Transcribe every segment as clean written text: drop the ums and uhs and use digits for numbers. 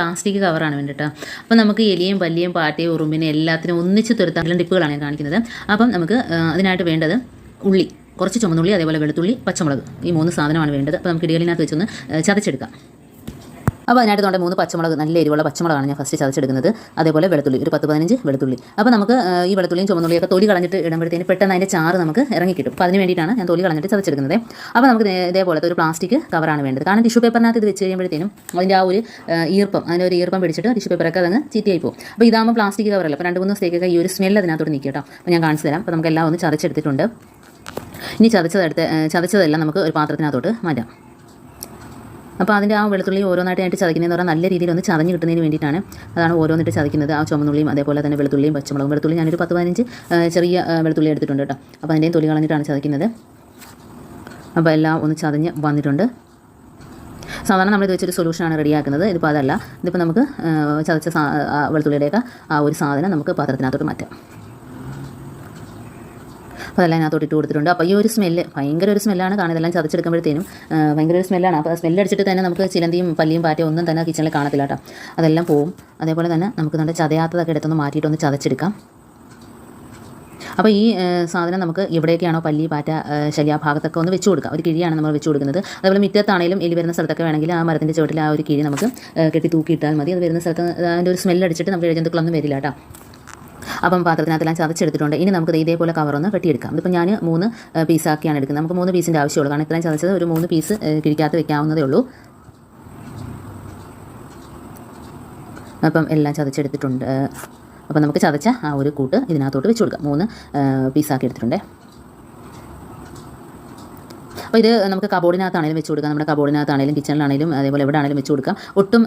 Plastic കവറാണ് വേണ്ടിയിട്ട്. അപ്പോൾ നമുക്ക് എലിയും പല്ലിയും പാറ്റയും ഉറുമ്പിനെ എല്ലാത്തിനും ഒന്നിച്ച് തുരത്താനുള്ള ടിപ്പുകളാണ് ഞാൻ കാണിക്കുന്നത്. അപ്പം നമുക്ക് അതിനായിട്ട് വേണ്ടത് ഉള്ളി, കുറച്ച് ചുമന്നുള്ളി, അതേപോലെ വെളുത്തുള്ളി, പച്ചമുളക്, ഈ 3 സാധനമാണ് വേണ്ടത്. അപ്പോൾ നമുക്ക് ഇടികളിനകത്ത് വെച്ചൊന്ന് ചതച്ചെടുക്കാം. അപ്പോൾ അതിനായിട്ട് നമ്മുടെ 3 പച്ചമുളക്, നല്ല എരിവുള്ള പച്ചമുളകാണ് ഞാൻ ഫസ്റ്റ് ചതച്ചെടുക്കുന്നത്. അതേപോലെ വെളുത്തുള്ളി, ഒരു 10-15 വെളുത്തുള്ളി. അപ്പോൾ നമുക്ക് ഈ വെളുത്തുള്ളിയും ചുമന്നുള്ളിയൊക്കെ തൊലി കളഞ്ഞിട്ട് ഇടുമ്പോഴത്തേന് പെട്ടെന്ന് അതിൻ്റെ ചാറ് നമുക്ക് ഇറങ്ങിക്കിട്ടും. അപ്പോൾ അതിന് വേണ്ടിയിട്ടാണ് ഞാൻ തൊലി കളഞ്ഞിട്ട് ചതച്ചെടുക്കുന്നത്. അപ്പോൾ നമുക്ക് ഇതേപോലത്തെ ഒരു പ്ലാസ്റ്റിക് കവറാണ് വേണ്ടത്. കാരണം ടിഷ്യൂ പേപ്പറിനകത്ത് ഇത് വെച്ച് കഴിയുമ്പോഴത്തേനും അതിൻ്റെ ആ ഒരു അതിൻ്റെ ഒരു ഈർപ്പം പിടിച്ചിട്ട് ടിഷ്യൂ പേപ്പറൊക്കെ അതങ്ങ് ചീത്തയായി പോകും. അപ്പോൾ ഇതാകുമ്പോൾ പ്ലാസ്റ്റിക് കവറല്ല. അപ്പോൾ 2-3 ദിവസത്തേക്കൊക്കെ ഈ ഒരു സ്മെല്ല് അതിനകത്തോട്ട് നിൽക്കും കേട്ടോ. അപ്പോൾ ഞാൻ കാണിച്ചു തരാം. അപ്പോൾ നമുക്കെല്ലാം ഒന്ന് ചതച്ചെടുത്തിട്ടുണ്ട്. ഇനി ചതച്ചതെല്ലാം നമുക്ക് ഒരു പാത്രത്തിനകത്തോട്ട് മാറ്റാം. അപ്പോൾ അതിൻ്റെ ആ വെളുത്തുള്ളി ഓരോന്നായിട്ട് ചതക്കുന്നതെന്ന് പറഞ്ഞാൽ നല്ല രീതിയിൽ ഒന്ന് ചതഞ്ഞ് കിട്ടുന്നതിന് വേണ്ടിയിട്ടാണ്. അതാണ് ഓരോന്നിട്ട് ചതയ്ക്കുന്നത്. ആ ചുമന്നുള്ളിയും അതേപോലെ തന്നെ വെളുത്തുള്ളിയും പച്ചമുളകും. വെളുത്തുള്ളി ഞാനൊരു 10-15 ചെറിയ വെളുത്തുള്ളി എടുത്തിട്ടുണ്ട് കേട്ടോ. അപ്പോൾ അതിൻ്റെയും തൊലി കളഞ്ഞിട്ടാണ് ചതയ്ക്കുന്നത്. അപ്പോൾ എല്ലാം ഒന്ന് ചതഞ്ഞ് വന്നിട്ടുണ്ട്. സാധാരണ നമ്മളിത് വെച്ചൊരു സൊല്യൂഷനാണ് റെഡിയാക്കുന്നത്. ഇതിപ്പോൾ അതല്ല. ഇതിപ്പോൾ നമുക്ക് ചതച്ച വെളുത്തുള്ളിയുടെയൊക്കെ ആ ഒരു സാധനം നമുക്ക് പാത്രത്തിനകത്തോട്ട് മാറ്റാം. അപ്പോൾ അതെല്ലാം അതിനകത്തോട്ട് ഇട്ട് കൊടുത്തിട്ടുണ്ട്. അപ്പോൾ ഈ ഒരു സ്മെല്ല് ഭയങ്കര ഒരു സ്മെല്ലാണ്. കാരണം ഇതെല്ലാം ചതച്ചെടുക്കുമ്പോഴത്തേനും ഭയങ്കര ഒരു സ്മെല്ലാണ്. അപ്പോൾ സ്മെല്ലടിച്ചിട്ട് തന്നെ നമുക്ക് ചിലന്തിയും പല്ലിയും പാറ്റയും ഒന്നും തന്നെ കിച്ചണിൽ കാണത്തില്ല കേട്ടോ. അതെല്ലാം പോവും. അതേപോലെ തന്നെ നമുക്ക് നല്ല ചതയാത്തതൊക്കെ എടുത്തൊന്ന് മാറ്റിയിട്ടൊന്ന് ചതച്ചെടുക്കാം. അപ്പോൾ ഈ സാധനം നമുക്ക് എവിടെയൊക്കെയാണോ പല്ലി പാറ്റ ശല്യ ഭാഗത്തൊക്കെ ഒന്ന് വെച്ച് കൊടുക്കാം. ഒരു കിഴിയാണ് നമ്മൾ വെച്ച് കൊടുക്കുന്നത്. അതേപോലെ മുറ്റത്താണെങ്കിലും എലി വരുന്ന സ്ഥലത്തൊക്കെ വേണമെങ്കിൽ ആ മരത്തിൻ്റെ ചുവട്ടിൽ ആ ഒരു കിഴി നമുക്ക് കെട്ടി തൂക്കിയിട്ടാൽ മതി. അത് വരുന്ന സ്ഥലത്ത് അതിൻ്റെ ഒരു സ്മെല്ലടിച്ചിട്ട് നമുക്ക് ഇഴജന്തുക്കളൊന്നും വരില്ല കേട്ടോ. അപ്പം പാത്രത്തിനകത്തെല്ലാം ചതച്ചെടുത്തിട്ടുണ്ട്. ഇനി നമുക്ക് ഇതേപോലെ കവറൊന്ന് കെട്ടിയെടുക്കാം. ഇതിപ്പോൾ ഞാൻ 3 പീസാക്കിയാണ് എടുക്കുന്നത്. നമുക്ക് 3 പീസിൻ്റെ ആവശ്യമുള്ളൂ. കാരണം ഇത്രയും ചതച്ചത് ഒരു 3 പീസ് കിഴിക്കകത്ത് വെക്കാവുന്നതേ ഉള്ളൂ. അപ്പം എല്ലാം ചതച്ചെടുത്തിട്ടുണ്ട്. അപ്പം നമുക്ക് ചതച്ച ആ ഒരു കൂട്ട് ഇതിനകത്തോട്ട് വെച്ച് കൊടുക്കാം. 3 പീസാക്കി എടുത്തിട്ടുണ്ട്. അപ്പോൾ ഇത് നമുക്ക് കബോർഡിനകത്താണെങ്കിലും വെച്ച് കൊടുക്കാം. നമ്മുടെ കബോർഡിനകത്താണെങ്കിലും കിച്ചണിലാണെങ്കിലും അതേപോലെ എവിടെ ആണെങ്കിലും വെച്ച് കൊടുക്കാം. ഒട്ടും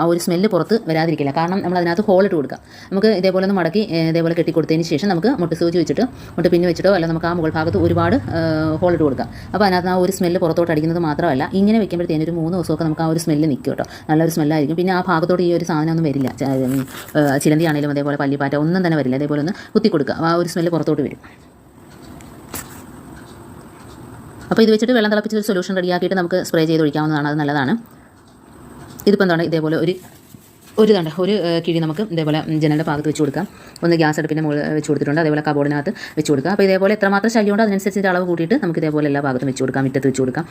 ആ ഒരു സ്മെല്ല് പുറത്ത് വരാതിരിക്കില്ല. കാരണം നമ്മൾ അതിനകത്ത് ഹോളിട്ട് കൊടുക്കാം. നമുക്ക് ഇതേപോലെ ഒന്ന് മടക്കി ഇതേപോലെ കെട്ടിക്കൊടുത്തതിന് ശേഷം നമുക്ക് മുട്ടുസൂചി വെച്ചിട്ട് പിന്ന് വെച്ചിട്ടോ അല്ല നമുക്ക് ആ മുകൾ ഭാഗത്ത് ഒരുപാട് ഹോളിട്ട് കൊടുക്കാം. അപ്പോൾ അതിനകത്ത് ആ ഒരു സ്മെല്ല് പുറത്തോട്ട് അടിക്കുന്നത് മാത്രമല്ല, ഇങ്ങനെ വെക്കുമ്പോഴത്തേനും ഒരു 3 ദിവസമൊക്കെ നമുക്ക് ആ ഒരു സ്മെല്ല് നിൽക്കും കേട്ടോ. നല്ലൊരു സ്മെല്ലായിരിക്കും. പിന്നെ ആ ഭാഗത്തോട്ട് ഈ ഒരു സാധനം ഒന്നും വരില്ല. ചിലന്തി ആണെങ്കിലും അതേപോലെ പല്ലിപ്പാറ്റ ഒന്നും തന്നെ വരില്ല. അതേപോലെ ഒന്ന് കുത്തി കൊടുക്കുക. ആ ഒരു സ്മെല്ല് പുറത്തോട്ട് വരും. അപ്പോൾ ഇത് വെച്ചിട്ട് വെള്ളം തിളപ്പിച്ച് ഒരു സൊല്യൂഷൻ റെഡിയാക്കിയിട്ട് നമുക്ക് സ്പ്രേ ചെയ്ത് ഒഴിക്കാവുന്നതാണ്. അത് നല്ലതാണ്. ഇതിപ്പോൾ എന്താണ് ഇതേപോലെ ഒരു കിഴി നമുക്ക് ഇതേപോലെ ജനലിൻ്റെ ഭാഗത്ത് വെച്ച് കൊടുക്കാം. ഒന്ന് ഗ്യാസ് അടുപ്പിൻ്റെ മുകളിൽ വെച്ച് കൊടുത്തിട്ടുണ്ട്. അതേപോലെ കബോർഡിനകത്ത് വെച്ച് കൊടുക്കാം. അപ്പോൾ ഇതേപോലെ എത്രമാത്രം ശല്യമുണ്ടോ അതിനനുസരിച്ച് അളവ് കൂട്ടിയിട്ട് നമുക്ക് ഇതേപോലെ എല്ലാ ഭാഗത്തും വെച്ച് കൊടുക്കാം. മുറ്റത്ത് വെച്ച് കൊടുക്കാം.